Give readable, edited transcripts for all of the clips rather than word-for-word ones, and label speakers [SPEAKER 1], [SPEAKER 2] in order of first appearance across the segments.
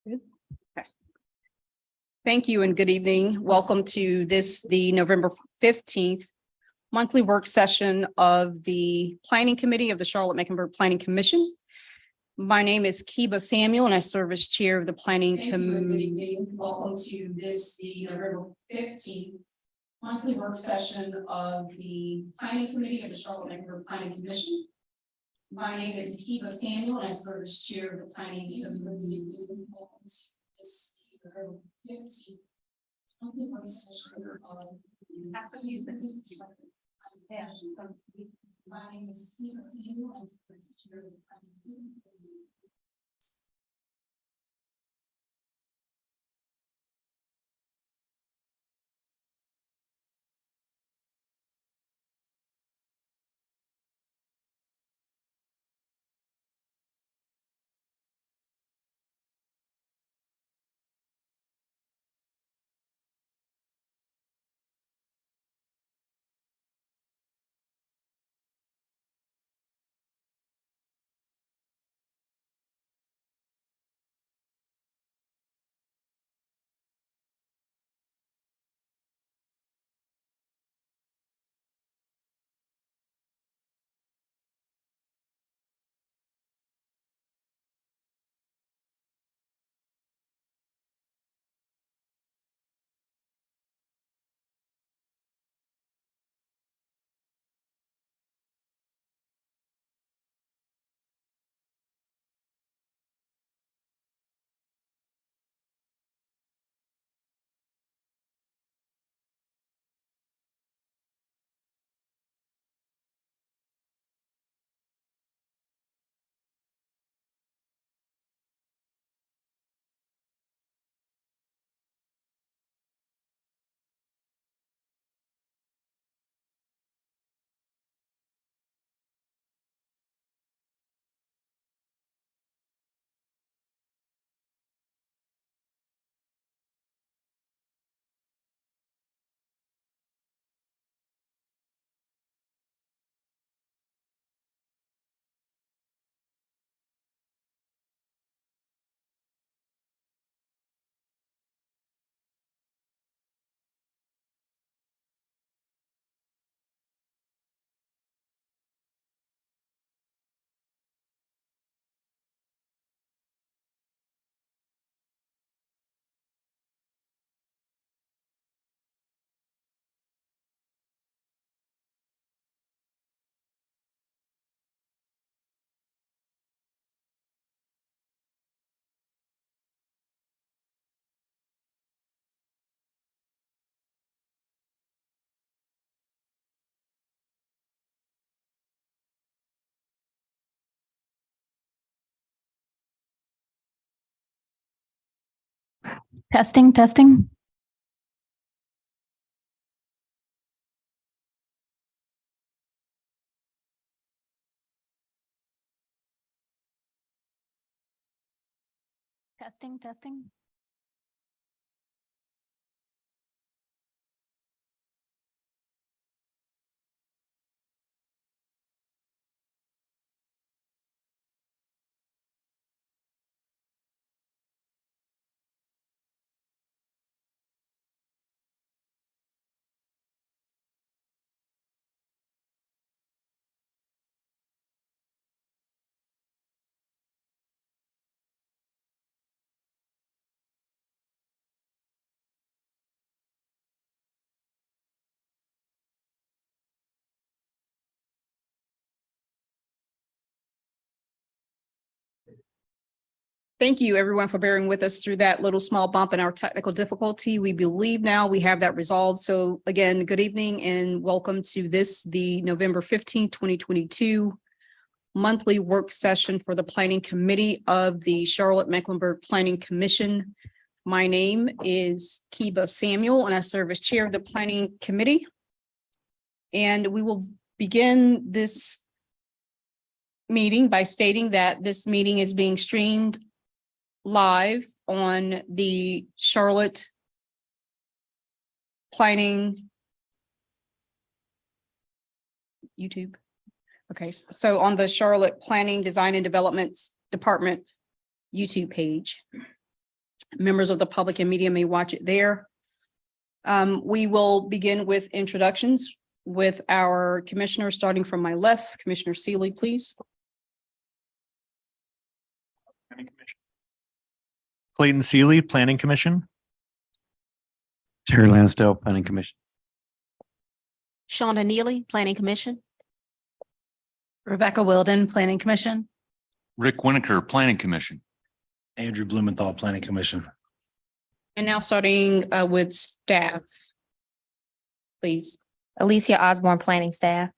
[SPEAKER 1] Good. Okay. Thank you and good evening. Welcome to the November 15th monthly work session of the Planning Committee of the Charlotte-Mecklenburg Planning Commission. My name is Kiba Samuel and I serve as chair of the Planning Committee. Welcome to the November 15th monthly work session of the Planning Committee of the Charlotte-Mecklenburg Planning Commission. My name is Kiba Samuel and I serve as chair of the Planning Committee. Welcome to this November 15th monthly work session of the Planning Committee. My name is Kiba Samuel and I serve as chair of the Planning Committee.
[SPEAKER 2] Testing, testing. Testing, testing.
[SPEAKER 1] Thank you, everyone, for bearing with us through that little small bump in our technical difficulty. We believe now we have that resolved. So again, good evening and welcome to the November 15th, 2022 monthly work session for the Planning Committee of the Charlotte-Mecklenburg Planning Commission. My name is Kiba Samuel and I serve as chair of the Planning Committee. And we will begin this meeting by stating that this meeting is being streamed live on the Charlotte Planning YouTube. Okay, so on the Charlotte Planning Design and Development Department YouTube page. Members of the public and media may watch it there. We will begin with introductions with our commissioners, starting from my left. Commissioner Seeley, please.
[SPEAKER 3] Clayton Seeley, Planning Commission.
[SPEAKER 4] Terry Lansdale, Planning Commission.
[SPEAKER 5] Shawna Neely, Planning Commission.
[SPEAKER 2] Rebecca Wilden, Planning Commission.
[SPEAKER 6] Rick Winokur, Planning Commission.
[SPEAKER 4] Andrew Blumenthal, Planning Commission.
[SPEAKER 1] And now starting with staff. Please.
[SPEAKER 5] Alicia Osborne, Planning Staff.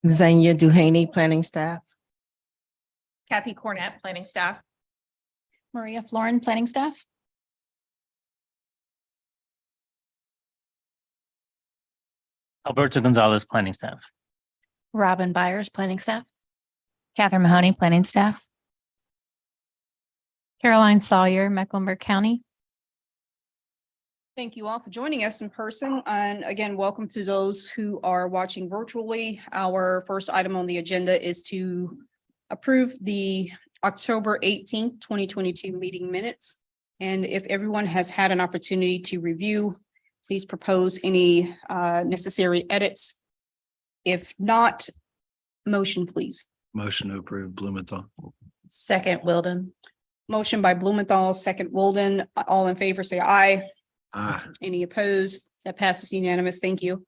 [SPEAKER 7] Zanya Duhaney, Planning Staff.
[SPEAKER 8] Kathy Cornett, Planning Staff.
[SPEAKER 2] Maria Florin, Planning Staff.
[SPEAKER 3] Alberto Gonzalez, Planning Staff.
[SPEAKER 2] Robin Byers, Planning Staff. Catherine Mahoney, Planning Staff. Caroline Sawyer, Mecklenburg County.
[SPEAKER 1] Thank you all for joining us in person. And again, welcome to those who are watching virtually. Our first item on the agenda is to approve the October 18th, 2022 meeting minutes. And if everyone has had an opportunity to review, please propose any necessary edits. If not, motion, please.
[SPEAKER 4] Motion to approve Blumenthal.
[SPEAKER 2] Second, Wilden.
[SPEAKER 1] Motion by Blumenthal, second Wilden. All in favor, say aye.
[SPEAKER 4] Aye.
[SPEAKER 1] Any opposed? That passes unanimous. Thank you.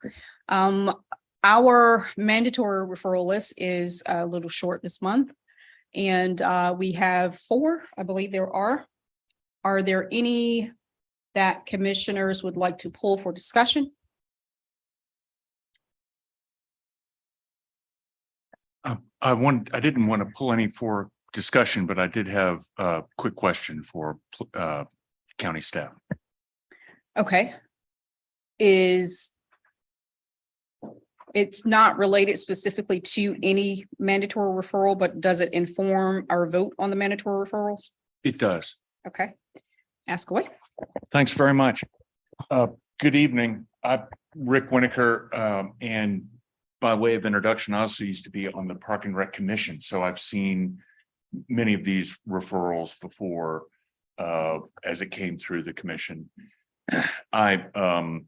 [SPEAKER 1] Our mandatory referral list is a little short this month. And we have 4, I believe there are. Are there any that commissioners would like to pull for discussion?
[SPEAKER 6] I didn't want to pull any for discussion, but I did have a quick question for county staff.
[SPEAKER 1] Okay. It's not related specifically to any mandatory referral, but does it inform our vote on the mandatory referrals?
[SPEAKER 6] It does.
[SPEAKER 1] Okay. Ask away.
[SPEAKER 6] Thanks very much. Good evening. I'm Rick Winokur, and by way of introduction, I also used to be on the Park and Rec Commission, so I've seen many of these referrals before as it came through the commission. I'm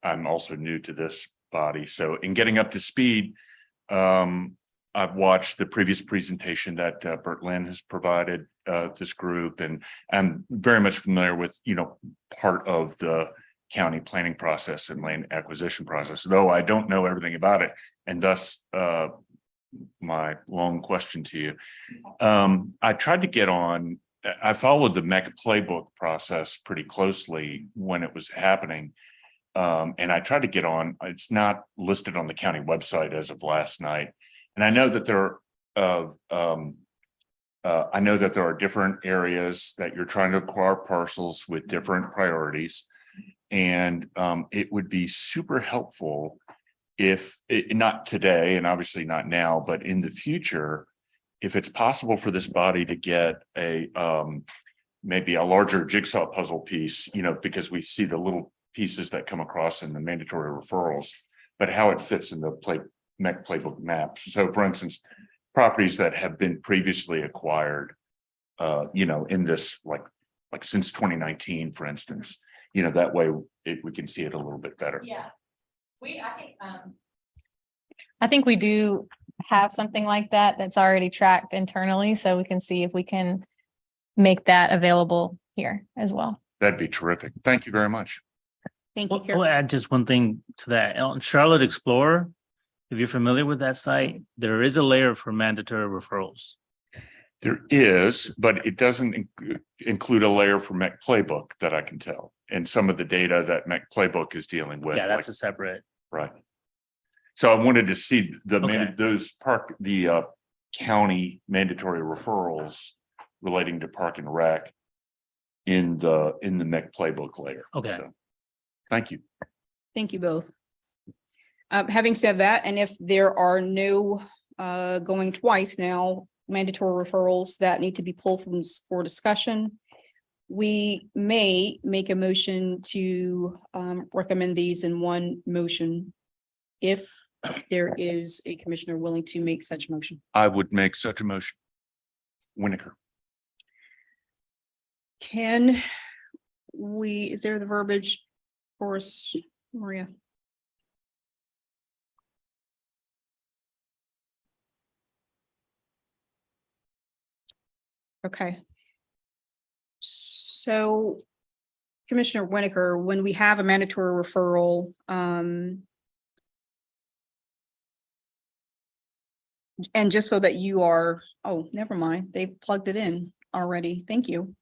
[SPEAKER 6] also new to this body, so in getting up to speed, I've watched the previous presentation that Bert Lynn has provided this group, and I'm very much familiar with, part of the county planning process and land acquisition process, though I don't know everything about it. And thus, my long question to you. I tried to get on, I followed the MEC playbook process pretty closely when it was happening. And I tried to get on, it's not listed on the county website as of last night. And I know that there are I know that there are different areas that you're trying to acquire parcels with different priorities. And it would be super helpful if, not today, and obviously not now, but in the future, if it's possible for this body to get a maybe a larger jigsaw puzzle piece, because we see the little pieces that come across in the mandatory referrals, but how it fits in the MEC playbook map. So for instance, properties that have been previously acquired, in this like since 2019, for instance, that way we can see it a little bit better.
[SPEAKER 2] Yeah. I think we do have something like that that's already tracked internally, so we can see if we can make that available here as well.
[SPEAKER 6] That'd be terrific. Thank you very much.
[SPEAKER 1] Thank you,
[SPEAKER 3] We'll
[SPEAKER 1] Carol.
[SPEAKER 3] add just one thing to that. On Charlotte Explorer, if you're familiar with that site, there is a layer for mandatory referrals.
[SPEAKER 6] There is, but it doesn't include a layer for MEC playbook that I can tell. And some of the data that MEC playbook is dealing with.
[SPEAKER 3] Yeah, that's a separate.
[SPEAKER 6] Right. So I wanted to see
[SPEAKER 3] Okay.
[SPEAKER 6] the county mandatory referrals relating to park and rec in the MEC playbook layer.
[SPEAKER 3] Okay.
[SPEAKER 6] So, thank you.
[SPEAKER 1] Thank you both. Having said that, and if there are no going twice now, mandatory referrals that need to be pulled for discussion, we may make a motion to recommend these in one motion if there is a commissioner willing to make such motion.
[SPEAKER 6] I would make such a motion. Winokur.
[SPEAKER 1] Is there the verbiage for us, Maria? Okay. So Commissioner Winokur, when we have a mandatory referral, and just so that you are, oh, never mind, they've plugged it in already. Thank you.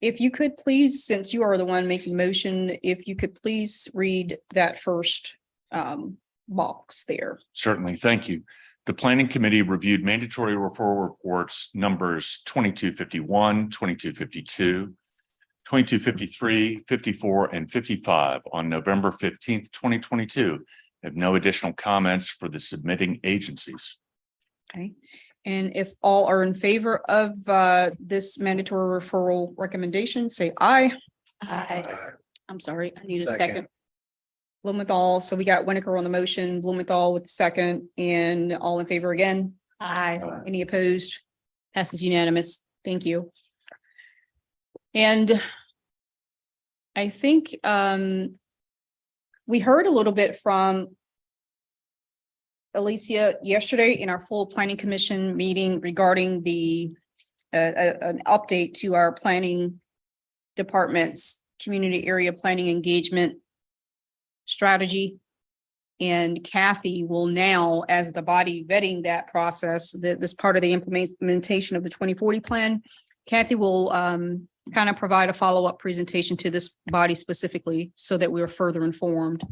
[SPEAKER 1] If you could please, since you are the one making motion, if you could please read that first box there.
[SPEAKER 6] Certainly, thank you. The Planning Committee reviewed mandatory referral reports numbers 2251, 2252, 2253, 54, and 55 on November 15th, 2022. I have no additional comments for the submitting agencies.
[SPEAKER 1] Okay. And if all are in favor of this mandatory referral recommendation, say aye.
[SPEAKER 5] Aye.
[SPEAKER 1] I'm sorry, I need a
[SPEAKER 4] Second.
[SPEAKER 1] second. Blumenthal, so we got Winokur on the motion, Blumenthal with the second, and all in favor again?
[SPEAKER 5] Aye.
[SPEAKER 1] Any opposed? Passes unanimous. Thank you. And I think we heard a little bit from Alicia yesterday in our full planning commission meeting regarding the an update to our planning department's community area planning engagement strategy. And Kathy will now, as the body vetting that process, this part of the implementation of the 2040 plan, Kathy will kind of provide a follow-up presentation to this body specifically so that we are further informed.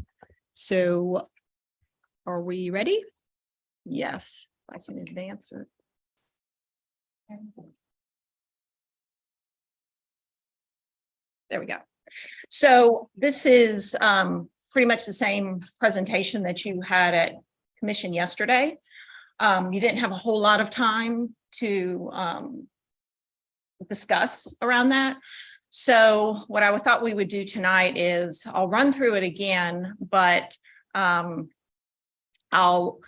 [SPEAKER 1] So are we ready? Yes, I can advance it. There we go. So this is pretty much the same presentation that you had at commission yesterday. You didn't have a whole lot of time to discuss around that. So what I thought we would do tonight is I'll run through it again, but I'll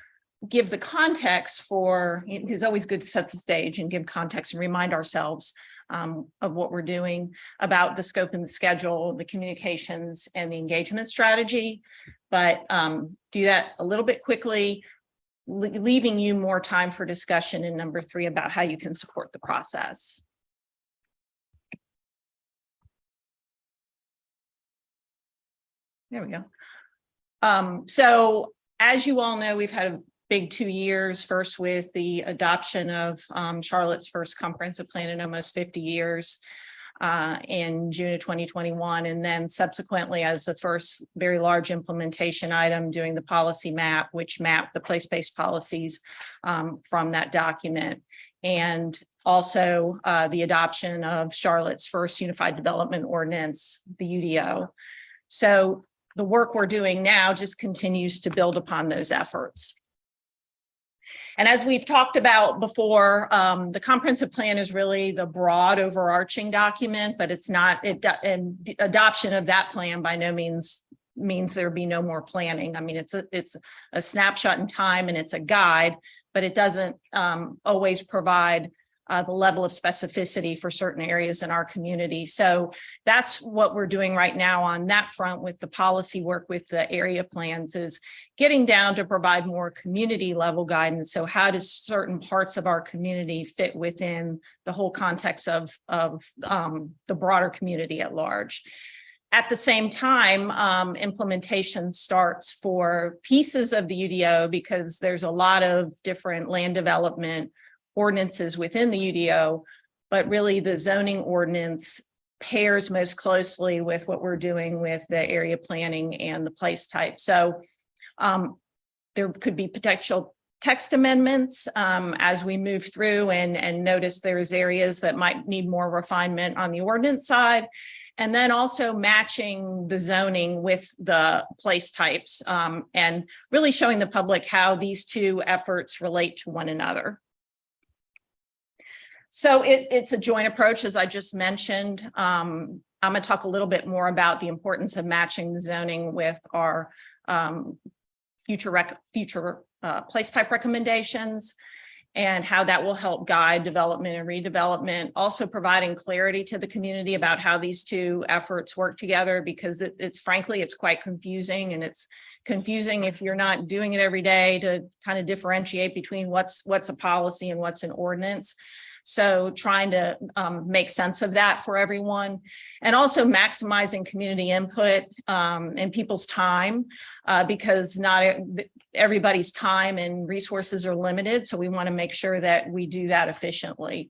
[SPEAKER 1] give the context for, it's always good to set the stage and give context and remind ourselves of what we're doing about the scope and the schedule, the communications and the engagement strategy, but do that a little bit quickly, leaving you more time for discussion in number 3 about how you can support the process. There we go. So as you all know, we've had a big 2 years, first with the adoption of Charlotte's first comprehensive plan in almost 50 years in June of 2021. And then subsequently as the first very large implementation item doing the policy map, which mapped the place-based policies from that document. And
[SPEAKER 8] also the adoption of Charlotte's first Unified Development Ordinance, the UDO. So the work we're doing now just continues to build upon those efforts. And as we've talked about before, the comprehensive plan is really the broad overarching document, but it's not, and the adoption of that plan by no means means there'll be no more planning. I mean, it's a snapshot in time and it's a guide, but it doesn't always provide the level of specificity for certain areas in our community. So that's what we're doing right now on that front with the policy work with the area plans, is getting down to provide more community level guidance. So how does certain parts of our community fit within the whole context of the broader community at large? At the same time, implementation starts for pieces of the UDO, because there's a lot of different land development ordinances within the UDO, but really the zoning ordinance pairs most closely with what we're doing with the area planning and the place type. So there could be potential text amendments as we move through and notice there's areas that might need more refinement on the ordinance side. And then also matching the zoning with the place types and really showing the public how these two efforts relate to one another. So it's a joint approach, as I just mentioned. I'm going to talk a little bit more about the importance of matching the zoning with our future place type recommendations, and how that will help guide development and redevelopment. Also providing clarity to the community about how these two efforts work together, because it's frankly, it's quite confusing, and it's confusing if you're not doing it every day to kind of differentiate between what's a policy and what's an ordinance. So trying to make sense of that for everyone, and also maximizing community input and people's time, because not everybody's time and resources are limited. So we want to make sure that we do that efficiently.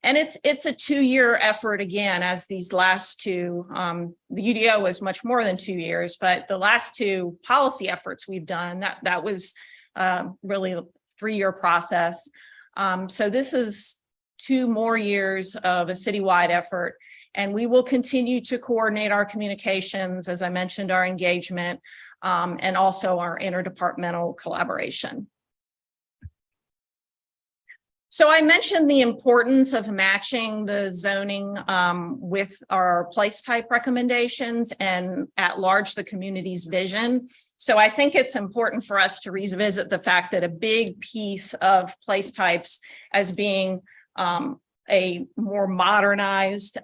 [SPEAKER 8] And it's a 2-year effort again, as these last two, the UDO was much more than 2 years, but the last two policy efforts we've done, that was really a 3-year process. So this is 2 more years of a citywide effort, and we will continue to coordinate our communications, as I mentioned, our engagement, and also our interdepartmental collaboration. So I mentioned the importance of matching the zoning with our place type recommendations and at large the community's vision. So I think it's important for us to revisit the fact that a big piece of place types as being a more modernized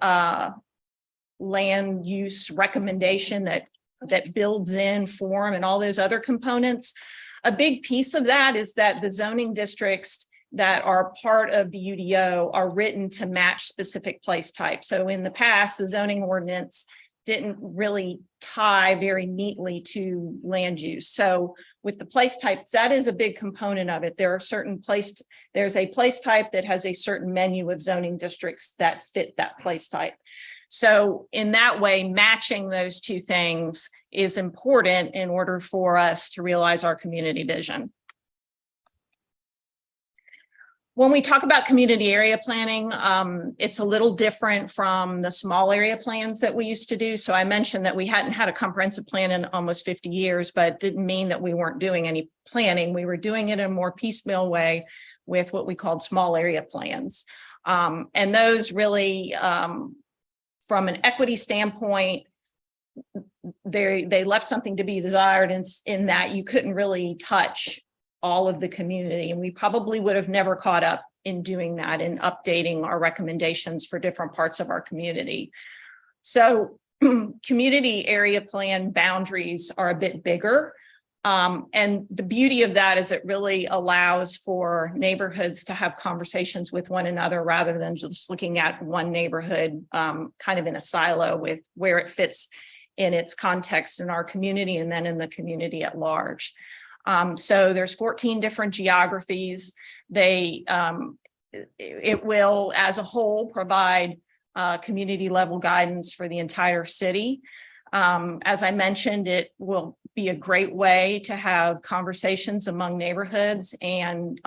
[SPEAKER 8] land use recommendation that builds in form and all those other components. A big piece of that is that the zoning districts that are part of the UDO are written to match specific place types. So in the past, the zoning ordinance didn't really tie very neatly to land use. So with the place types, that is a big component of it. There are there's a place type that has a certain menu of zoning districts that fit that place type. So in that way, matching those two things is important in order for us to realize our community vision. When we talk about community area planning, it's a little different from the small area plans that we used to do. So I mentioned that we hadn't had a comprehensive plan in almost 50 years, but didn't mean that we weren't doing any planning. We were doing it in a more piecemeal way with what we called small area plans. And those really, from an equity standpoint, they left something to be desired in that you couldn't really touch all of the community. And we probably would have never caught up in doing that and updating our recommendations for different parts of our community. So community area plan boundaries are a bit bigger. And the beauty of that is it really allows for neighborhoods to have conversations with one another rather than just looking at one neighborhood kind of in a silo with where it fits in its context in our community and then in the community at large. So there's 14 different geographies. It will, as a whole, provide community level guidance for the entire city. As I mentioned, it will be a great way to have conversations among neighborhoods and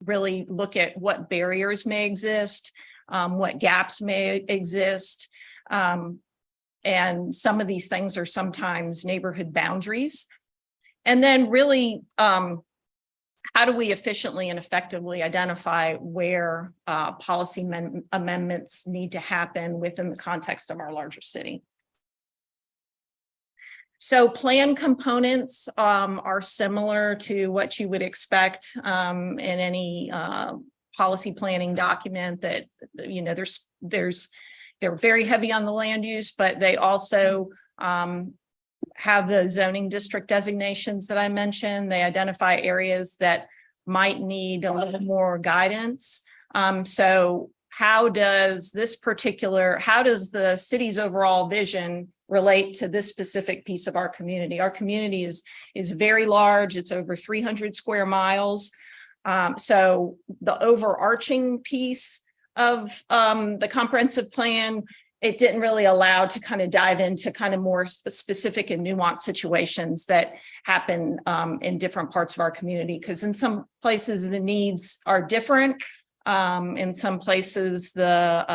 [SPEAKER 8] really look at what barriers may exist, what gaps may exist. And some of these things are sometimes neighborhood boundaries. And then really, how do we efficiently and effectively identify where policy amendments need to happen within the context of our larger city? So plan components are similar to what you would expect in any policy planning document that, you know, they're very heavy on the land use, but they also have the zoning district designations that I mentioned. They identify areas that might need a little more guidance. So how does the city's overall vision relate to this specific piece of our community? Our community is very large. It's over 300 square miles. So the overarching piece of the comprehensive plan, it didn't really allow to kind of dive into kind of more specific and nuanced situations that happen in different parts of our community. Because in some places the needs are different. In some places the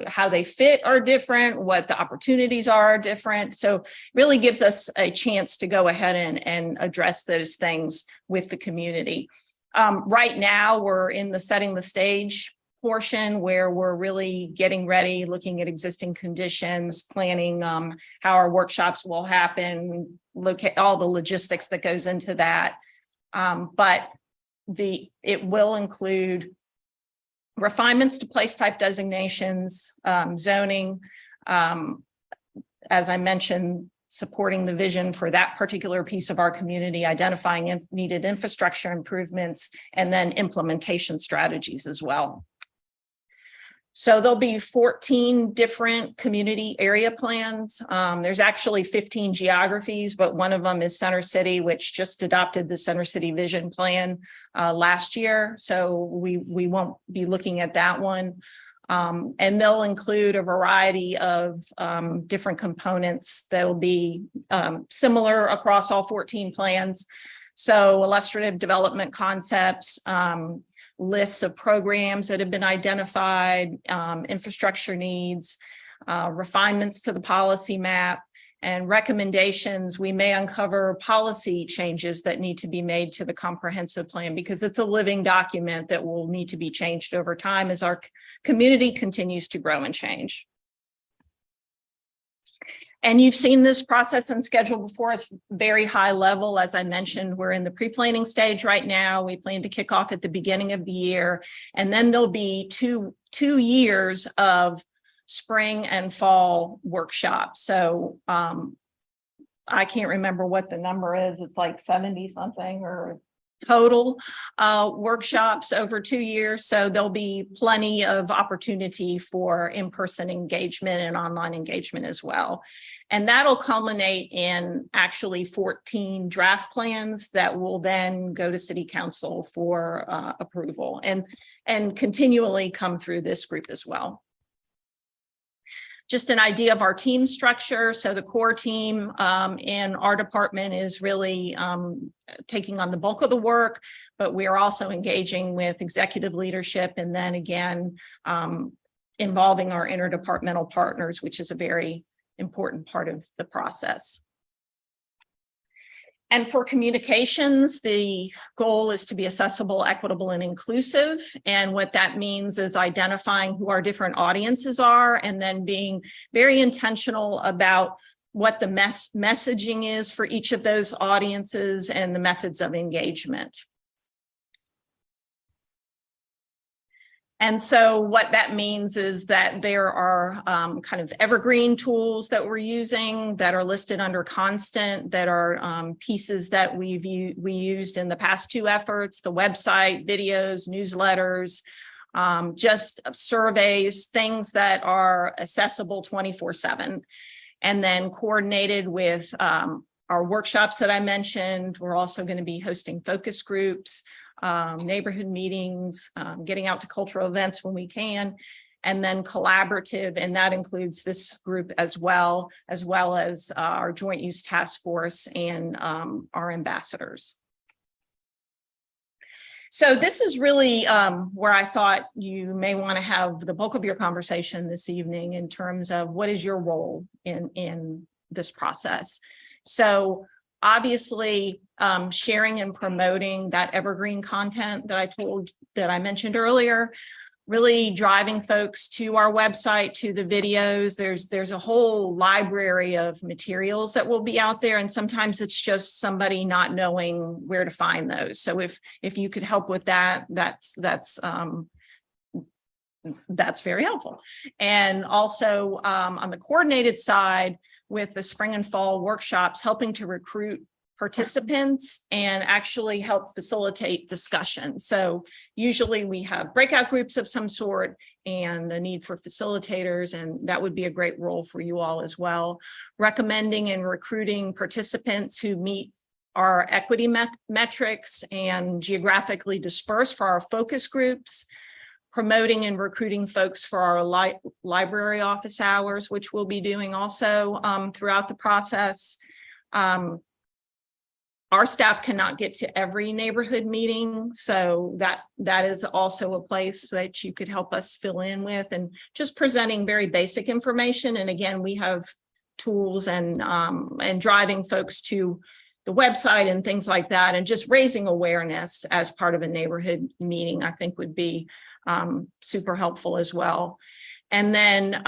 [SPEAKER 8] how they fit are different, what the opportunities are different. So really gives us a chance to go ahead and address those things with the community. Right now we're in the setting the stage portion where we're really getting ready, looking at existing conditions, planning how our workshops will happen, locate all the logistics that goes into that. But it will include refinements to place type designations, zoning, as I mentioned, supporting the vision for that particular piece of our community, identifying needed infrastructure improvements, and then implementation strategies as well. So there'll be 14 different community area plans. There's actually 15 geographies, but one of them is Center City, which just adopted the Center City Vision Plan last year. So we won't be looking at that one. And they'll include a variety of different components that will be similar across all 14 plans. So illustrative development concepts, lists of programs that have been identified, infrastructure needs, refinements to the policy map, and recommendations. We may uncover policy changes that need to be made to the comprehensive plan because it's a living document that will need to be changed over time as our community continues to grow and change. And you've seen this process and schedule before. It's very high level. As I mentioned, we're in the pre-planning stage right now. We plan to kick off at the beginning of the year. And then there'll be two years of spring and fall workshops. So I can't remember what the number is. It's like 70 something or total workshops over 2 years. So there'll be plenty of opportunity for in-person engagement and online engagement as well. And that'll culminate in actually 14 draft plans that will then go to City Council for approval and continually come through this group as well. Just an idea of our team structure. So the core team in our department is really taking on the bulk of the work, but we are also engaging with executive leadership and then again, involving our interdepartmental partners, which is a very important part of the process. And for communications, the goal is to be accessible, equitable, and inclusive. And what that means is identifying who our different audiences are and then being very intentional about what the messaging is for each of those audiences and the methods of engagement. And so what that means is that there are kind of evergreen tools that we're using that are listed under constant, that are pieces that we used in the past two efforts, the website, videos, newsletters, just surveys, things that are accessible 24/7. And then coordinated with our workshops that I mentioned. We're also going to be hosting focus groups, neighborhood meetings, getting out to cultural events when we can, and then collaborative, and that includes this group as well as our joint use task force and our ambassadors. So this is really where I thought you may want to have the bulk of your conversation this evening in terms of what is your role in this process. So obviously, sharing and promoting that evergreen content that I mentioned earlier, really driving folks to our website, to the videos. There's a whole library of materials that will be out there. And sometimes it's just somebody not knowing where to find those. So if you could help with that, that's very helpful. And also on the coordinated side with the spring and fall workshops, helping to recruit participants and actually help facilitate discussion. So usually we have breakout groups of some sort and a need for facilitators, and that would be a great role for you all as well. Recommending and recruiting participants who meet our equity metrics and geographically dispersed for our focus groups. Promoting and recruiting folks for our library office hours, which we'll be doing also throughout the process. Our staff cannot get to every neighborhood meeting, so that is also a place that you could help us fill in with, and just presenting very basic information. And again, we have tools and driving folks to the website and things like that, and just raising awareness as part of a neighborhood meeting, I think would be super helpful as well. And then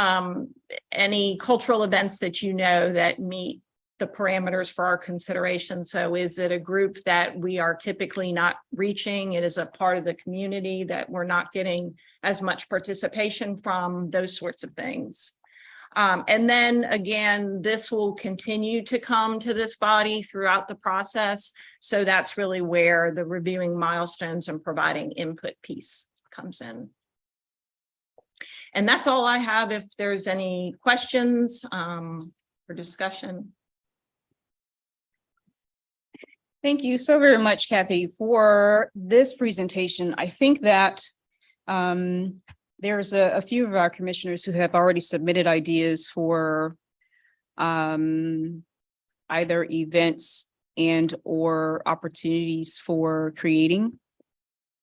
[SPEAKER 8] any cultural events that you know that meet the parameters for our consideration. So is it a group that we are typically not reaching? It is a part of the community that we're not getting as much participation from, those sorts of things. And then again, this will continue to come to this body throughout the process. So that's really where the reviewing milestones and providing input piece comes in. And that's all I have. If there's any questions for discussion.
[SPEAKER 1] Thank you so very much, Kathy, for this presentation. I think that there's a few of our commissioners who have already submitted ideas for either events and or opportunities for creating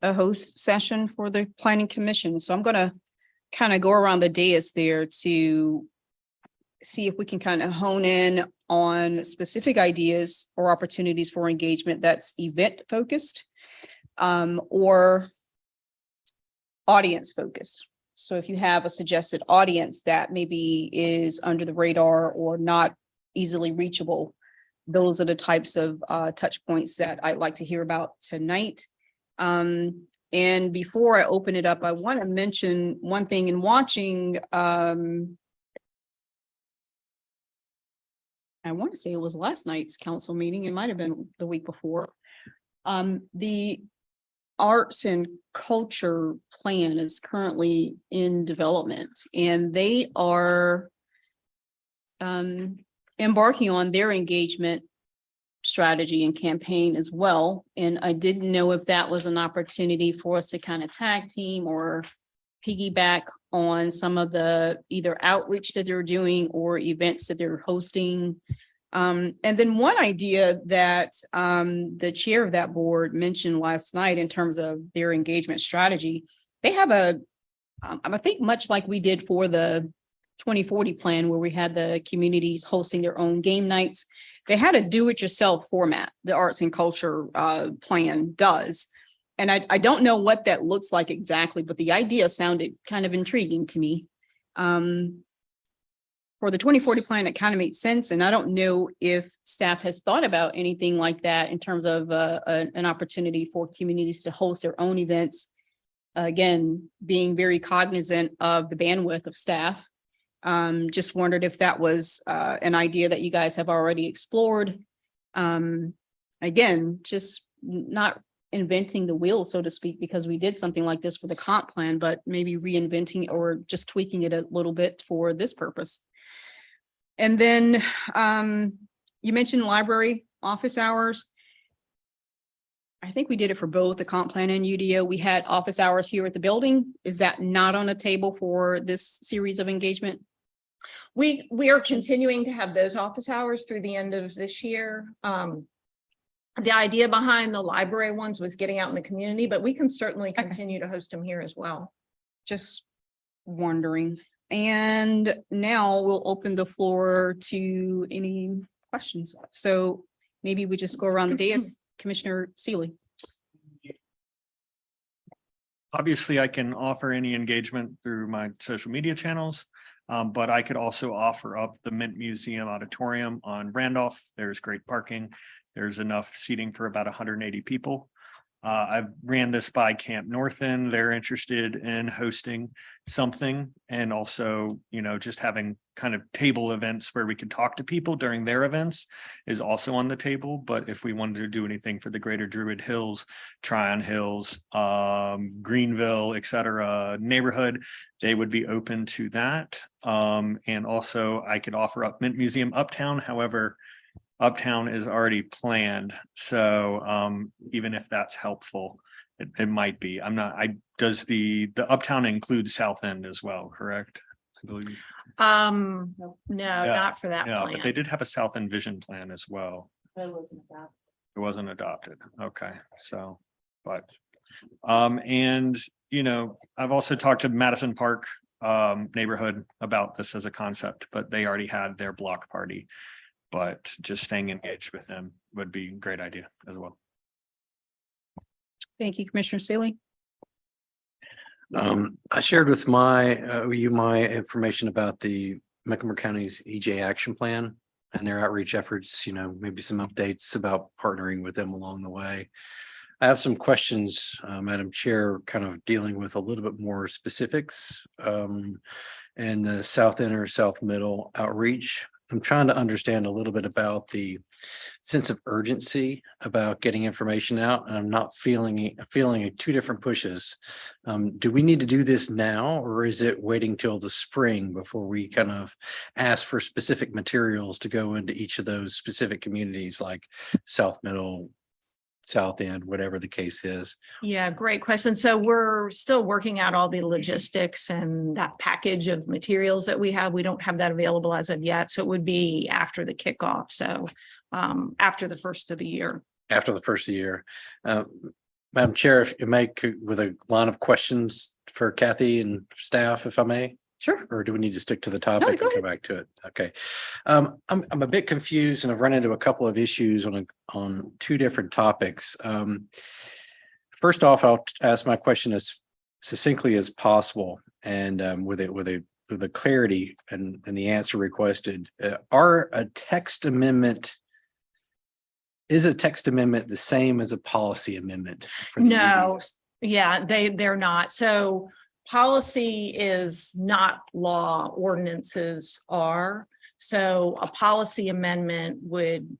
[SPEAKER 1] a host session for the Planning Commission. So I'm going to kind of go around the dais there to see if we can kind of hone in on specific ideas or opportunities for engagement that's event focused or audience focused. So if you have a suggested audience that maybe is under the radar or not easily reachable, those are the types of touch points that I'd like to hear about tonight. And before I open it up, I want to mention one thing. In watching, I want to say it was last night's council meeting. It might have been the week before. The arts and culture plan is currently in development, and they are embarking on their engagement strategy and campaign as well. And I didn't know if that was an opportunity for us to kind of tag team or piggyback on some of the either outreach that they're doing or events that they're hosting. And then one idea that the chair of that board mentioned last night in terms of their engagement strategy, they have I think much like we did for the 2040 plan, where we had the communities hosting their own game nights. They had a do-it-yourself format, the arts and culture plan does. And I don't know what that looks like exactly, but the idea sounded kind of intriguing to me. For the 2040 plan, it kind of made sense. And I don't know if staff has thought about anything like that in terms of an opportunity for communities to host their own events. Again, being very cognizant of the bandwidth of staff. Just wondered if that was an idea that you guys have already explored. Again, just not inventing the wheel, so to speak, because we did something like this for the comp plan, but maybe reinventing or just tweaking it a little bit for this purpose. And then you mentioned library office hours. I think we did it for both the comp plan and UDO. We had office hours here at the building. Is that not on the table for this series of engagement?
[SPEAKER 8] We are continuing to have those office hours through the end of this year. The idea behind the library ones was getting out in the community, but we can certainly continue to host them here as well.
[SPEAKER 1] Just wondering. And now we'll open the floor to any questions. So maybe we just go around the dais. Commissioner Seeley.
[SPEAKER 9] Obviously, I can offer any engagement through my social media channels, but I could also offer up the Mint Museum Auditorium on Randolph. There's great parking. There's enough seating for about 180 people. I ran this by Camp North End. They're interested in hosting something and also, just having kind of table events where we can talk to people during their events is also on the table. But if we wanted to do anything for the greater Druid Hills, Tryon Hills, Greenville, et cetera, neighborhood, they would be open to that. And also I could offer up Mint Museum Uptown. However, Uptown is already planned, so even if that's helpful, it might be. Does the Uptown include South End as well, correct? I believe.
[SPEAKER 8] No, not for that
[SPEAKER 9] Yeah, but they
[SPEAKER 8] plan.
[SPEAKER 9] did have a South End vision plan as well. It wasn't adopted. Okay, so, but, and, I've also talked to Madison Park neighborhood about this as a concept, but they already had their block party. But just staying engaged with them would be a great idea as well.
[SPEAKER 1] Thank you, Commissioner Seeley.
[SPEAKER 4] I shared with my information about the Mecklenburg County's EJ action plan and their outreach efforts, maybe some updates about partnering with them along the way. I have some questions, Madam Chair, kind of dealing with a little bit more specifics and the South End or South Middle outreach. I'm trying to understand a little bit about the sense of urgency about getting information out, and I'm not feeling two different pushes. Do we need to do this now, or is it waiting till the spring before we kind of ask for specific materials to go into each of those specific communities like South Middle, South End, whatever the case is?
[SPEAKER 8] Yeah, great question. So we're still working out all the logistics and that package of materials that we have. We don't have that available as of yet. So it would be after the kickoff. So after the first of the year.
[SPEAKER 4] After the first of the year. Madam Chair, if you may, with a line of questions for Kathy and staff, if I may.
[SPEAKER 1] Sure.
[SPEAKER 4] Or do we need to stick to the topic and
[SPEAKER 1] go
[SPEAKER 4] come back to it? Okay. I'm a bit confused, and I've run into a couple of issues on two different topics. First off, I'll ask my question as succinctly as possible and with a clarity and the answer requested. Is a text amendment the same as a policy amendment? For the
[SPEAKER 8] No,
[SPEAKER 4] UDs?
[SPEAKER 8] yeah, they're not. So policy is not law, ordinances are. So a policy amendment would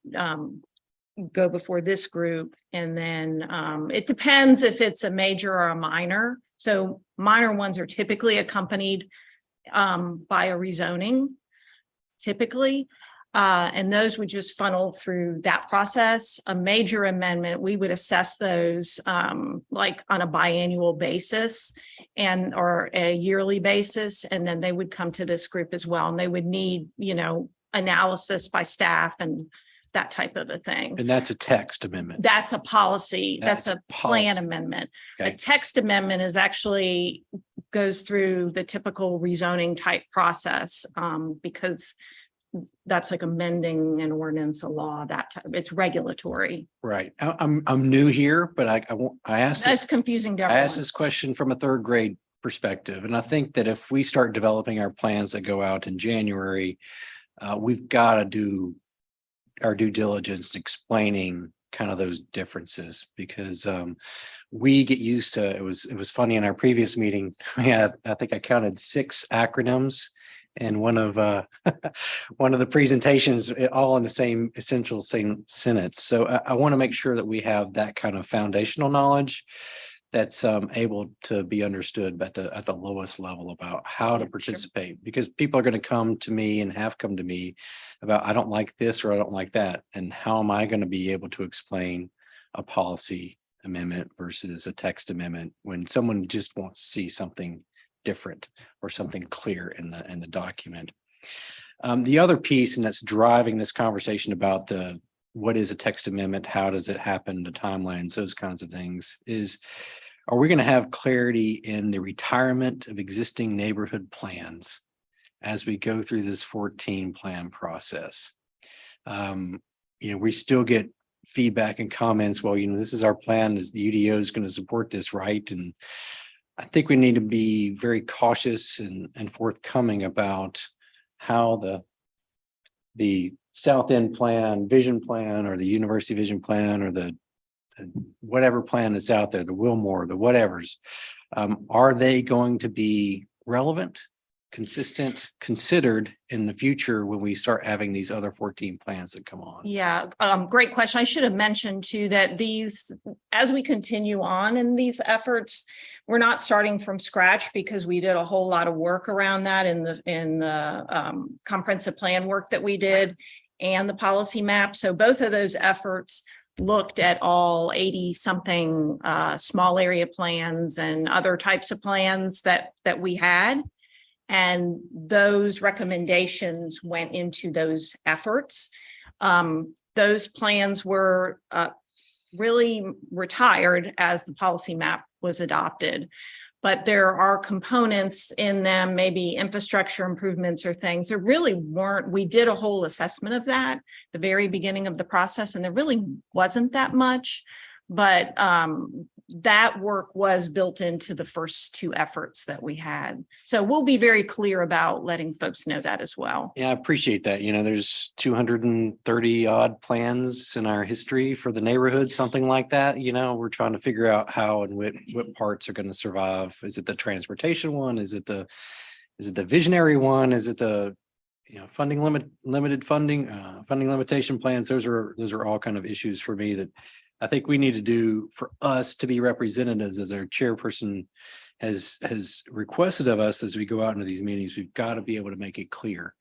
[SPEAKER 8] go before this group, and then it depends if it's a major or a minor. So minor ones are typically accompanied by a rezoning, typically. And those would just funnel through that process. A major amendment, we would assess those like on a biannual basis or a yearly basis, and then they would come to this group as well. And they would need, analysis by staff and that type of a thing.
[SPEAKER 4] And that's a text amendment.
[SPEAKER 8] That's a policy. That's a plan
[SPEAKER 4] policy.
[SPEAKER 8] amendment.
[SPEAKER 4] Okay.
[SPEAKER 8] A text amendment is actually goes through the typical rezoning type process because that's like amending an ordinance, a law, that type. It's regulatory.
[SPEAKER 4] Right. I'm new here, but I asked
[SPEAKER 8] That's
[SPEAKER 4] this,
[SPEAKER 8] confusing to
[SPEAKER 4] I asked
[SPEAKER 8] everyone.
[SPEAKER 4] this question from a third grade perspective. And I think that if we start developing our plans that go out in January, we've got to do our due diligence in explaining kind of those differences, because we get used to, it was funny in our previous meeting, we had, I think I counted 6 acronyms and one of the presentations, all in the same sentence. So I want to make sure that we have that kind of foundational knowledge that's able to be understood at the lowest level about how to participate, because people are going to come to me and have come to me about, I don't like this or I don't like that. And how am I going to be able to explain a policy amendment versus a text amendment when someone just wants to see something different or something clear in the document. The other piece, and that's driving this conversation about the what is a text amendment? How does it happen? The timelines, those kinds of things is, are we going to have clarity in the retirement of existing neighborhood plans as we go through this 14 plan process? We still get feedback and comments. Well, this is our plan, is the UDO is going to support this, right? And I think we need to be very cautious and forthcoming about how the South End plan, vision plan, or the university vision plan, or the whatever plan that's out there, the Wilmore, the whatevers, are they going to be relevant, consistent, considered in the future when we start having these other 14 plans that come on?
[SPEAKER 8] Yeah, great question. I should have mentioned too that as we continue on in these efforts, we're not starting from scratch because we did a whole lot of work around that in the comprehensive plan work that we did and the policy map. So both of those efforts looked at all 80 something small area plans and other types of plans that we had. And those recommendations went into those efforts. Those plans were really retired as the policy map was adopted. But there are components in them, maybe infrastructure improvements or things. There really weren't. We did a whole assessment of that at the very beginning of the process, and there really wasn't that much. But that work was built into the first two efforts that we had. So we'll be very clear about letting folks know that as well.
[SPEAKER 4] Yeah, I appreciate that. There's 230 odd plans in our history for the neighborhood, something like that. We're trying to figure out how and what parts are going to survive. Is it the transportation one? Is it the visionary one? Is it the funding limited funding limitation plans? Those are all kind of issues for me that I think we need to do for us to be representatives, as our chairperson has requested of us as we go out into these meetings. We've got to be able to make it clear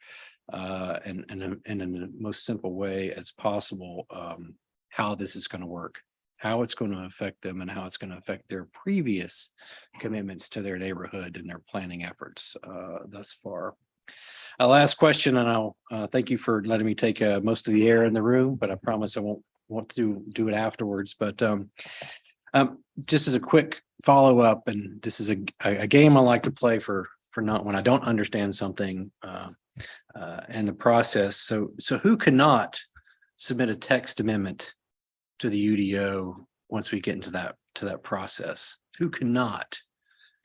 [SPEAKER 4] and in the most simple way as possible how this is going to work, how it's going to affect them, and how it's going to affect their previous commitments to their neighborhood and their planning efforts thus far. Last question, and I'll thank you for letting me take most of the air in the room, but I promise I won't want to do it afterwards. But just as a quick follow-up, and this is a game I like to play for not when I don't understand something in the process. So who cannot submit a text amendment to the UDO once we get into that process? Who cannot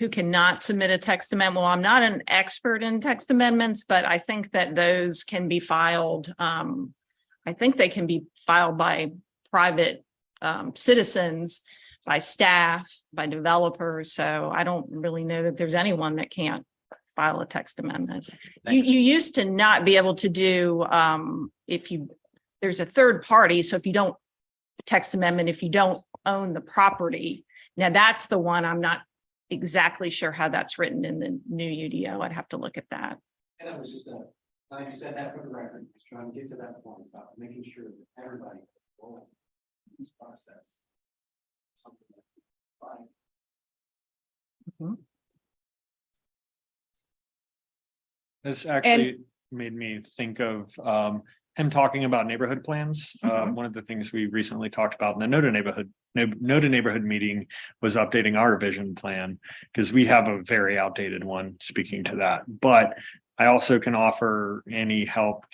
[SPEAKER 8] Submit a text amendment? Well, I'm not an expert in text amendments, but I think that those can be filed. I think they can be filed by private citizens, by staff, by developers. So I don't really know that there's anyone that can't file a text amendment. You used to not be able to do there's a third party. So if you don't text amendment, if you don't own the property, now that's the one I'm not exactly sure how that's written in the new UDO. I'd have to look at that.
[SPEAKER 4] And that was just like you said that for the record, just trying to get to that point about making sure that everybody will in this process. Something like
[SPEAKER 9] This actually made me think of him talking about neighborhood plans. One of the things we recently talked about in the No to Neighborhood meeting was updating our vision plan, because we have a very outdated one speaking to that. But I also can offer any help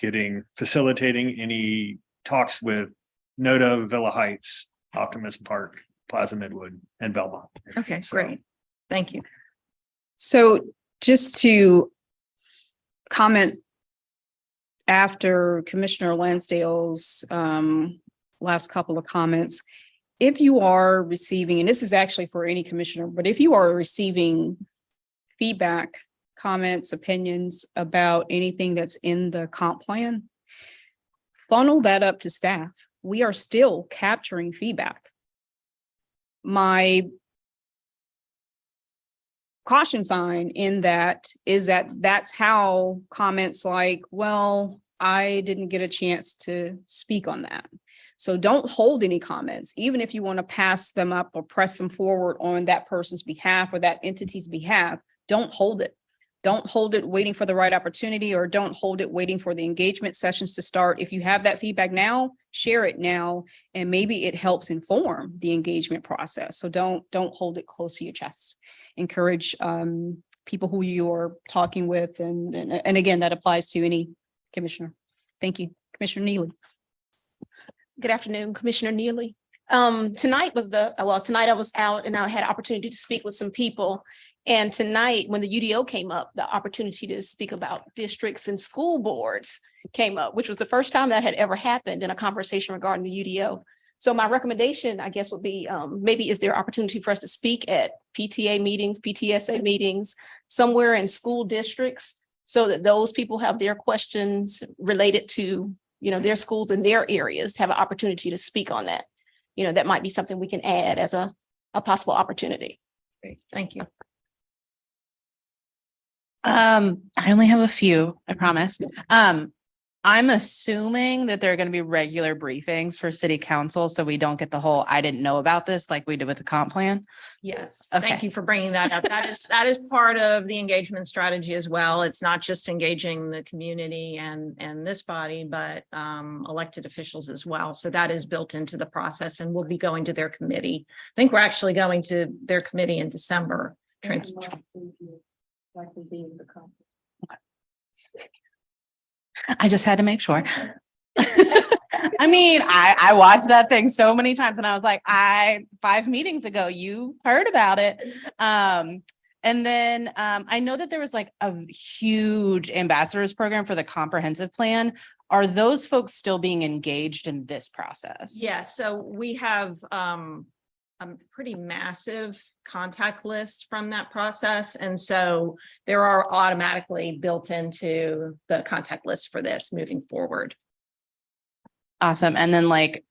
[SPEAKER 9] facilitating any talks with NODA, Villa Heights, Optimus Park, Plaza Midwood, and Belmont.
[SPEAKER 8] Okay, great. Thank you.
[SPEAKER 1] So just to comment after Commissioner Lansdale's last couple of comments, if you are receiving, and this is actually for any commissioner, but if you are receiving feedback, comments, opinions about anything that's in the comp plan, funnel that up to staff. We are still capturing feedback. My caution sign in that is that's how comments like, well, I didn't get a chance to speak on that. So don't hold any comments, even if you want to pass them up or press them forward on that person's behalf or that entity's behalf. Don't hold it. Don't hold it waiting for the right opportunity, or don't hold it waiting for the engagement sessions to start. If you have that feedback now, share it now, and maybe it helps inform the engagement process. So don't hold it close to your chest. Encourage people who you're talking with, and again, that applies to any commissioner. Thank you, Commissioner Neely.
[SPEAKER 10] Good afternoon, Commissioner Neely. Tonight I was out and I had opportunity to speak with some people. And tonight, when the UDO came up, the opportunity to speak about districts and school boards came up, which was the first time that had ever happened in a conversation regarding the UDO. So my recommendation, I guess, would be maybe is there opportunity for us to speak at PTA meetings, PTSA meetings, somewhere in school districts, so that those people have their questions related to, their schools in their areas, to have an opportunity to speak on that. That might be something we can add as a possible opportunity.
[SPEAKER 8] Great, thank you.
[SPEAKER 11] I only have a few, I promise. I'm assuming that there are going to be regular briefings for city council, so we don't get the whole, I didn't know about this like we did with the comp plan.
[SPEAKER 8] Yes,
[SPEAKER 11] Okay.
[SPEAKER 8] thank you for bringing that up. That is part of the engagement strategy as well. It's not just engaging the community and this body, but elected officials as well. So that is built into the process, and we'll be going to their committee. I think we're actually going to their committee in December.
[SPEAKER 11] I just had to make sure. I mean, I watched that thing so many times and I was like, 5 meetings ago, you heard about it. And then I know that there was like a huge ambassadors program for the comprehensive plan. Are those folks still being engaged in this process?
[SPEAKER 8] Yes, so we have a pretty massive contact list from that process. And so there are automatically built into the contact list for this moving forward.
[SPEAKER 11] Awesome. And then like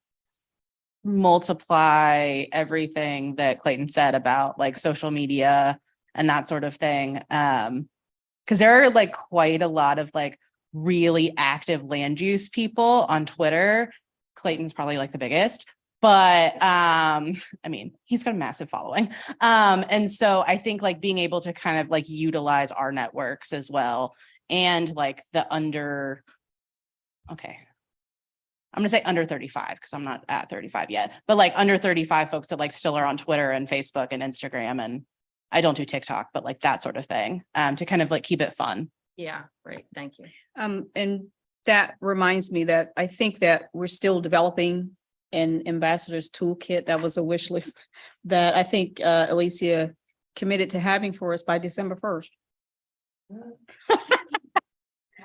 [SPEAKER 11] multiply everything that Clayton said about like social media and that sort of thing. Because there are like quite a lot of like really active land use people on Twitter. Clayton's probably like the biggest. But I mean, he's got a massive following. And so I think like being able to kind of like utilize our networks as well. And like the I'm gonna say under 35 because I'm not at 35 yet, but like under 35 folks that like still are on Twitter and Facebook and Instagram, and I don't do TikTok, but like that sort of thing, to kind of like keep it fun.
[SPEAKER 8] Yeah, great. Thank you.
[SPEAKER 1] And that reminds me that I think that we're still developing an ambassador's toolkit. That was a wish list that I think Alicia committed to having for us by December 1st.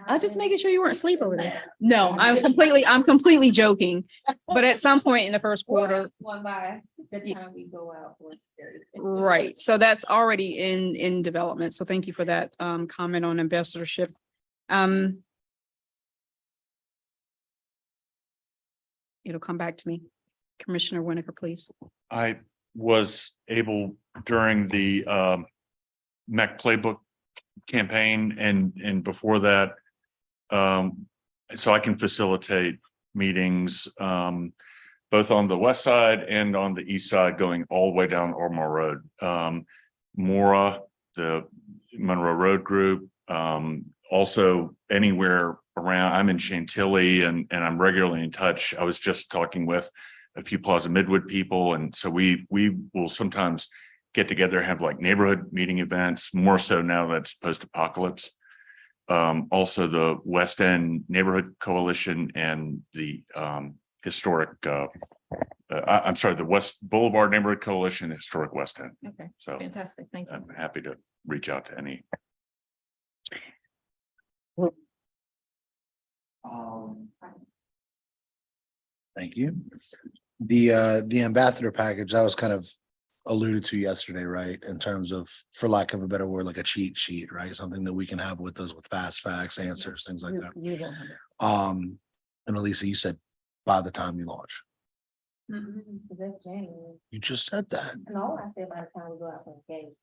[SPEAKER 1] I'm just making sure you weren't asleep over there. No, I'm completely joking. But at some point in the first quarter.
[SPEAKER 5] One by the time we go out.
[SPEAKER 1] Right. So that's already in development. So thank you for that comment on ambassadorship. It'll come back to me. Commissioner Winokur, please.
[SPEAKER 6] I was able during the MEC playbook campaign and before that, so I can facilitate meetings both on the west side and on the east side, going all the way down Ormore Road. Mora, the Monroe Road Group, also anywhere around. I'm in Chantilly and I'm regularly in touch. I was just talking with a few Plaza Midwood people, and so we will sometimes get together, have like neighborhood meeting events, more so now that's post-apocalypse. Also the West End Neighborhood Coalition and the historic I'm sorry, the West Boulevard Neighborhood Coalition, Historic West End.
[SPEAKER 8] Okay,
[SPEAKER 6] So
[SPEAKER 8] fantastic. Thank you.
[SPEAKER 6] I'm happy to reach out to any.
[SPEAKER 12] Thank you. The ambassador package, that was kind of alluded to yesterday, right? In terms of, for lack of a better word, like a cheat sheet, right? Something that we can have with us with fast facts, answers, things like that.
[SPEAKER 8] We will have it.
[SPEAKER 12] And Elisa, you said by the time you launch. You just said that.
[SPEAKER 5] No, I said by the time we go out from the gate.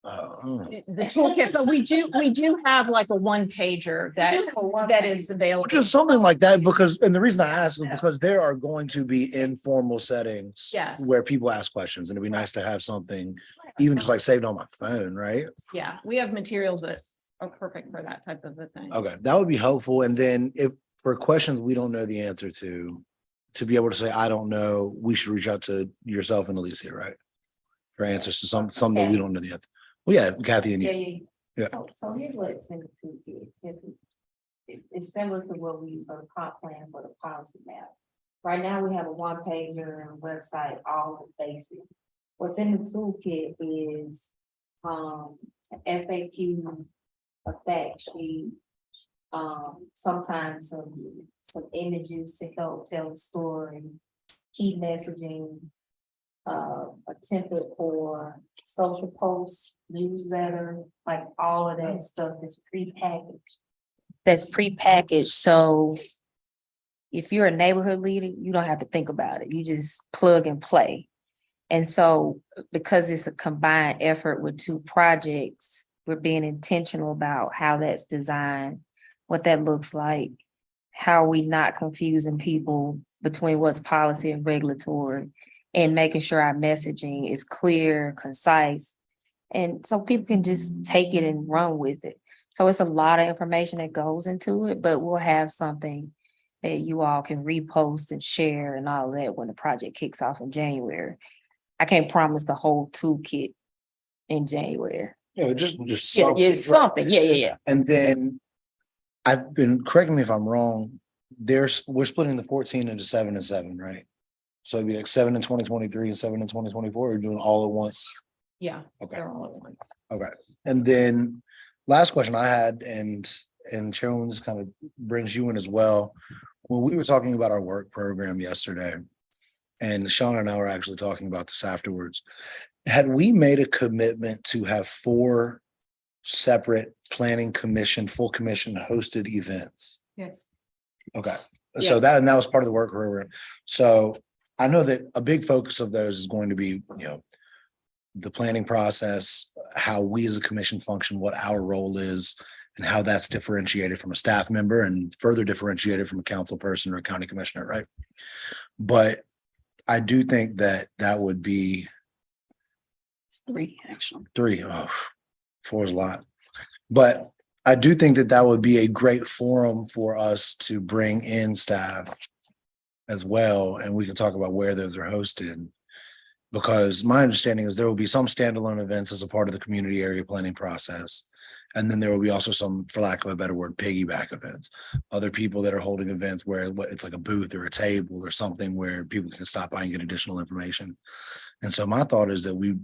[SPEAKER 8] The toolkit, but we do have like a one pager that is available.
[SPEAKER 12] Just something like that, because, and the reason I ask is because there are going to be informal settings.
[SPEAKER 8] Yes.
[SPEAKER 12] Where people ask questions, and it'd be nice to have something, even just like saved on my phone, right?
[SPEAKER 8] Yeah, we have materials that are perfect for that type of a thing.
[SPEAKER 12] Okay, that would be helpful. And then if for questions we don't know the answer to be able to say, I don't know, we should reach out to yourself and Alicia, right? For answers to some that we don't know the answer. Well, yeah, Kathy and
[SPEAKER 5] Yeah,
[SPEAKER 12] you.
[SPEAKER 5] yeah.
[SPEAKER 12] Yeah.
[SPEAKER 5] So here's what it's in the toolkit. It's similar to what we use for the comp plan for the policy map. Right now, we have a one pager and website, all the basic. What's in the toolkit is an FAQ, a fact sheet. Sometimes some images to help tell the story, key messaging. A template for social posts, newsletter, like all of that stuff is prepackaged. That's prepackaged, so if you're a neighborhood leader, you don't have to think about it. You just plug and play. And so because it's a combined effort with two projects, we're being intentional about how that's designed, what that looks like, how we not confusing people between what's policy and regulatory, and making sure our messaging is clear, concise, and so people can just take it and run with it. So it's a lot of information that goes into it, but we'll have something that you all can repost and share and all that when the project kicks off in January. I can't promise the whole toolkit in January.
[SPEAKER 12] Yeah, just
[SPEAKER 5] Yeah,
[SPEAKER 12] something,
[SPEAKER 5] yeah,
[SPEAKER 12] right?
[SPEAKER 5] something, yeah.
[SPEAKER 12] And then correct me if I'm wrong, we're splitting the 14 into 7 and 7, right? So it'd be like 7 in 2023 and 7 in 2024. We're doing all at once.
[SPEAKER 8] Yeah.
[SPEAKER 12] Okay.
[SPEAKER 8] They're all at once.
[SPEAKER 12] Okay. And then last question I had, and Chairwoman, this kind of brings you in as well. When we were talking about our work program yesterday, and Sean and I were actually talking about this afterwards, had we made a commitment to have 4 separate planning commission, full commission hosted events?
[SPEAKER 8] Yes.
[SPEAKER 12] Okay. So
[SPEAKER 8] Yes.
[SPEAKER 12] that was part of the work program. So I know that a big focus of those is going to be, the planning process, how we as a commission function, what our role is, and how that's differentiated from a staff member and further differentiated from a council person or a county commissioner, right? But I do think that would be
[SPEAKER 1] It's 3, actually.
[SPEAKER 12] 3. Oh, 4 is a lot. But I do think that would be a great forum for us to bring in staff as well, and we can talk about where those are hosted. Because my understanding is there will be some standalone events as a part of the community area planning process. And then there will be also some, for lack of a better word, piggyback events. Other people that are holding events where it's like a booth or a table or something where people can stop by and get additional information. And so my thought is that we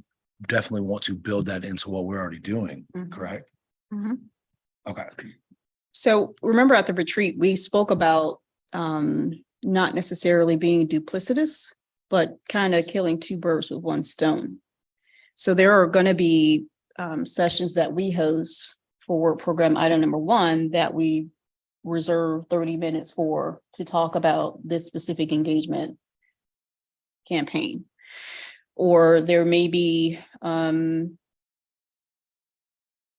[SPEAKER 12] definitely want to build that into what we're already doing, correct?
[SPEAKER 1] Mhm.
[SPEAKER 12] Okay.
[SPEAKER 1] So remember at the retreat, we spoke about not necessarily being duplicitous, but kind of killing 2 birds with 1 stone. So there are going to be sessions that we host for work program item number 1 that we reserve 30 minutes for to talk about this specific engagement campaign. Or there may be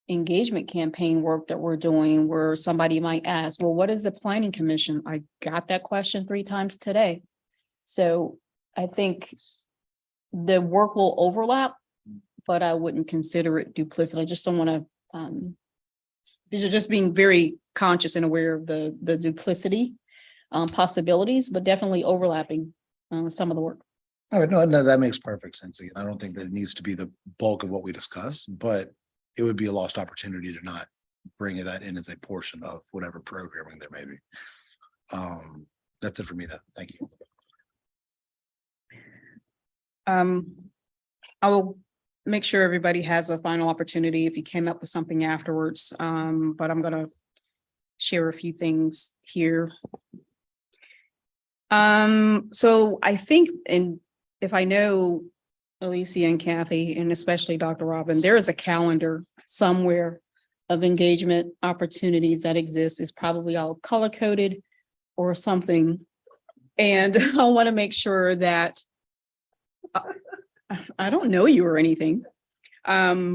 [SPEAKER 1] engagement campaign work that we're doing where somebody might ask, well, what is the planning commission? I got that question 3 times today. So I think the work will overlap, but I wouldn't consider it duplicit. I just don't want to, these are just being very conscious and aware of the duplicity possibilities, but definitely overlapping some of the work.
[SPEAKER 12] All right, no, that makes perfect sense. Again, I don't think that it needs to be the bulk of what we discuss, but it would be a lost opportunity to not bring that in as a portion of whatever programming there may be. That's it for me then. Thank you.
[SPEAKER 1] I will make sure everybody has a final opportunity if you came up with something afterwards. But I'm gonna share a few things here. So I think, and if I know Alicia and Kathy, and especially Dr. Robin, there is a calendar somewhere of engagement opportunities that exist. It's probably all color coded or something. And I want to make sure that I don't know you or anything. I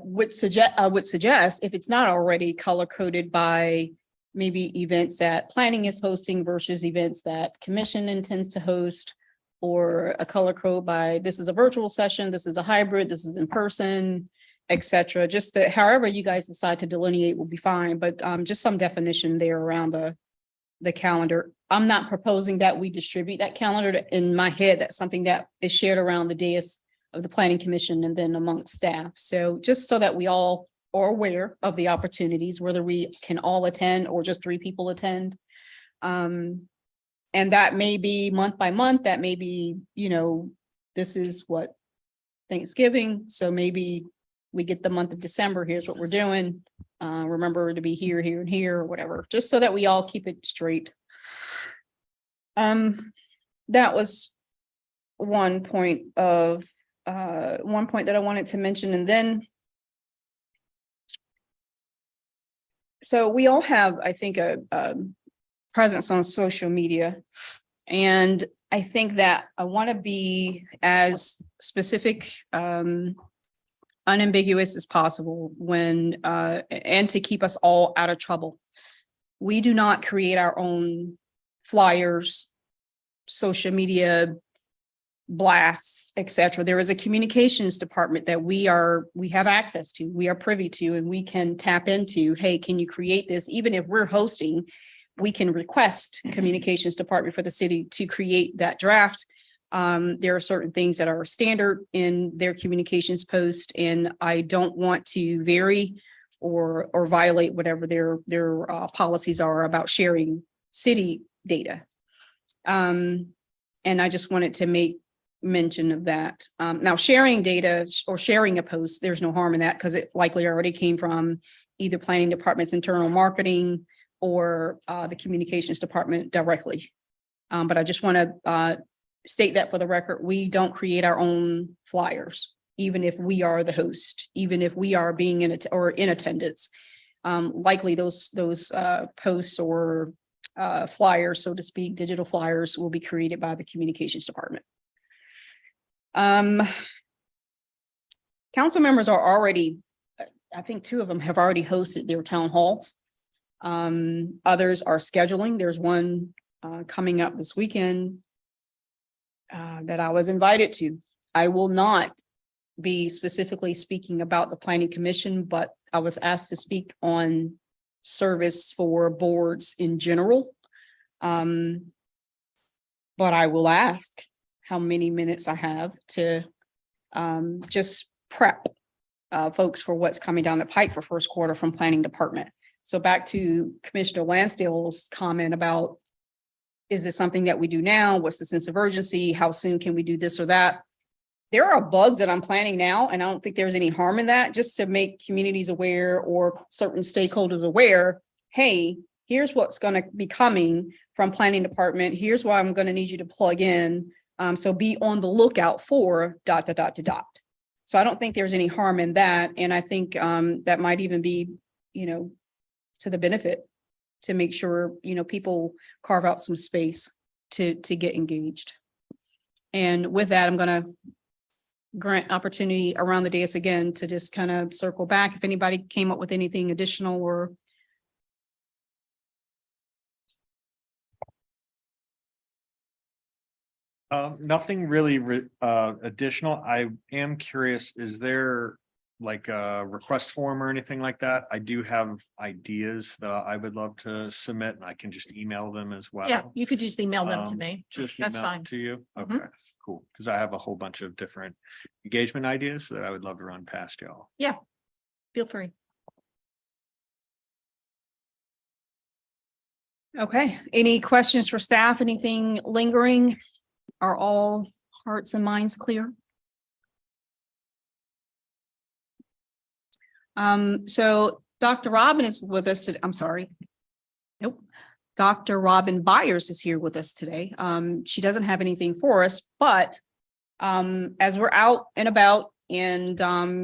[SPEAKER 1] would suggest if it's not already color coded by maybe events that planning is hosting versus events that commission intends to host, or a color code by this is a virtual session, this is a hybrid, this is in person, et cetera, just that however you guys decide to delineate will be fine, but just some definition there around the calendar. I'm not proposing that we distribute that calendar. In my head, that's something that is shared around the dais of the planning commission and then amongst staff. So just so that we all are aware of the opportunities, whether we can all attend or just 3 people attend. And that may be month by month, that may be, this is what Thanksgiving, so maybe we get the month of December, here's what we're doing. Remember to be here, here, and here, or whatever, just so that we all keep it straight. That was one point that I wanted to mention, and then so we all have, I think, a presence on social media. And I think that I want to be as specific, unambiguous as possible when, and to keep us all out of trouble. We do not create our own flyers, social media blasts, et cetera. There is a communications department that we have access to, we are privy to, and we can tap into, hey, can you create this? Even if we're hosting, we can request communications department for the city to create that draft. There are certain things that are standard in their communications post, and I don't want to vary or violate whatever their policies are about sharing city data. And I just wanted to make mention of that. Now, sharing data or sharing a post, there's no harm in that because it likely already came from either planning department's internal marketing or the communications department directly. But I just want to state that for the record, we don't create our own flyers, even if we are the host, even if we are being in attendance. Likely those posts or flyers, so to speak, digital flyers will be created by the communications department. Council members are already, I think 2 of them have already hosted their town halls. Others are scheduling. There's one coming up this weekend that I was invited to. I will not be specifically speaking about the planning commission, but I was asked to speak on service for boards in general. But I will ask how many minutes I have to just prep folks for what's coming down the pike for first quarter from planning department. So back to Commissioner Lansdale's comment about, is this something that we do now? What's the sense of urgency? How soon can we do this or that? There are bugs that I'm planning now, and I don't think there's any harm in that, just to make communities aware or certain stakeholders aware, hey, here's what's going to be coming from planning department. Here's why I'm going to need you to plug in. So be on the lookout for ... So I don't think there's any harm in that. And I think that might even be, to the benefit to make sure, people carve out some space to get engaged. And with that, I'm going to grant opportunity around the dais again to just kind of circle back if anybody came up with anything additional or.
[SPEAKER 9] Nothing really additional. I am curious, is there like a request form or anything like that? I do have ideas that I would love to submit, and I can just email them as well.
[SPEAKER 8] Yeah, you could just email them to me.
[SPEAKER 9] Just
[SPEAKER 8] That's
[SPEAKER 9] email
[SPEAKER 8] fine.
[SPEAKER 9] to you.
[SPEAKER 8] Mhm.
[SPEAKER 9] Okay, cool. Because I have a whole bunch of different engagement ideas that I would love to run past y'all.
[SPEAKER 8] Feel free.
[SPEAKER 1] Okay, any questions for staff? Anything lingering? Are all hearts and minds clear? So Dr. Robin is with us today. I'm sorry. Nope. Dr. Robin Byers is here with us today. She doesn't have anything for us, but as we're out and about and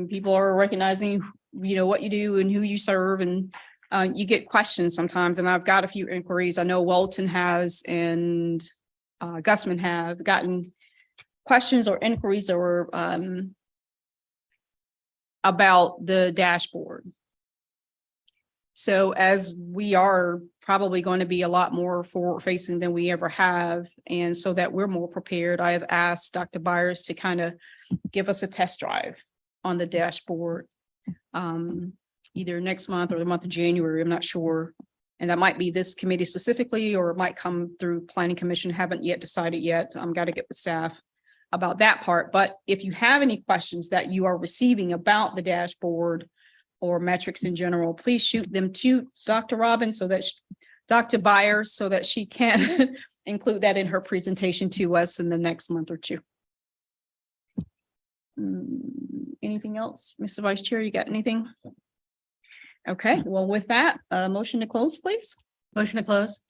[SPEAKER 1] people are recognizing, what you do and who you serve, and you get questions sometimes. And I've got a few inquiries. I know Walton has and Gusman have gotten questions or inquiries or about the dashboard. So as we are probably going to be a lot more forward facing than we ever have, and so that we're more prepared, I have asked Dr. Byers to kind of give us a test drive on the dashboard. either next month or the month of January, I'm not sure. And that might be this committee specifically, or it might come through planning commission. Haven't yet decided yet. Got to get with staff about that part. But if you have any questions that you are receiving about the dashboard or metrics in general, please shoot them to Dr. Robbins Dr. Byers, so that she can include that in her presentation to us in the next month or two. Anything else? Mr. Vice Chair, you got anything? Okay, well, with that, motion to close, please.
[SPEAKER 11] Motion to close.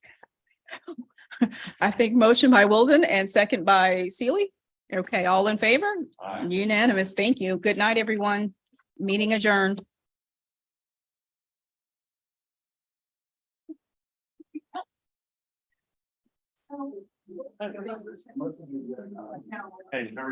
[SPEAKER 1] I think motion by Wilden and second by Sealy. Okay, all in favor? Unanimous. Thank you. Good night, everyone. Meeting adjourned.
[SPEAKER 6] Hey, how are you?